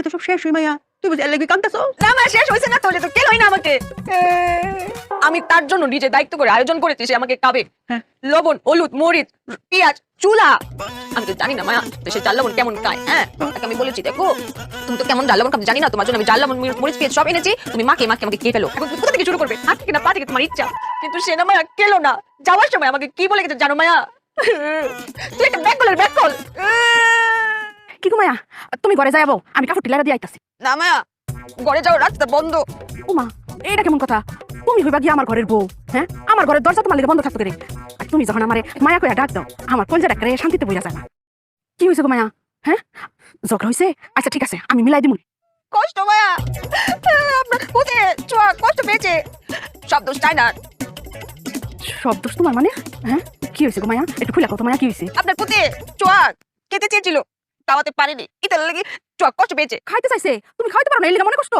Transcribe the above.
তো সব শেষ হই মায়া, তুই বুঝি এর লাগি কাঁদতেছো? না মা, শেষ হয়েছে না, তাহলে তো কেলই না আমাকে। আমি তার জন্য নিজে দায়িত্ব করে আয়োজন করেছি, সে আমাকে খাবে। হ্যাঁ। লবণ, হলুদ, মরিচ, পেঁয়াজ, চুলা। আমি তো জানি না মায়া সে জাল লবণ কেমন খায়। হ্যাঁ, তাকে আমি বলেছি দেখো তুমি তো কেমন জাল লবণ খাবে জানি না, তোমার জন্য আমি জাল লবণ, মরিচ, পেঁয়াজ সব এনেছি, তুমি মাকে আমাকে খেয়ে ফেলো। এখন তুমি কোথা থেকে শুরু করবে? হাত থেকে না পা থেকে, তোমার ইচ্ছা। কিন্তু সে না মায়া কেলো না। যাওয়ার সময় আমাকে কি বলে গেছে জানো মায়া? তুই একটা ব্যাক কল। কি গো মায়া, তুমি ঘরে যাইবো, আমি কাপড় টিলারা দিয়ে আইতাছি। না মায়া, ঘরে যাওয়ার রাস্তা বন্ধ। ওমা, এটা কেমন কথা? তুমি হইবা গিয়ে আমার ঘরের বউ, হ্যাঁ? আমার ঘরের দরজা তোমার লেগে বন্ধ থাকতে পারে। আর তুমি যখন আমারে মায়া কইয়া ডাক দাও, আমার কলজাটা করে শান্তিতে বইয়া যায় না। কি হয়েছে গো মায়া? হ্যাঁ, ঝগড়া হয়েছে? আচ্ছা ঠিক আছে, আমি মিলাই দিব। কষ্ট মায়া, আপনার বুঝে ছোঁয়া কষ্ট পেয়েছে। সব দোষ তাই না, সব দোষ তোমার মানে? হ্যাঁ, কি হয়েছে গো মায়া? একটু খুলে কত মায়া, কি হয়েছে? আপনার পুতে ছোঁয়া খেতে চেয়েছিল, খাওয়াতে পারেনি, এটার লাগি ছোঁয়া কষ্ট পেয়েছে। খাইতে চাইছে, তুমি খাইতে পারো না, এই লিগা মনে কষ্ট?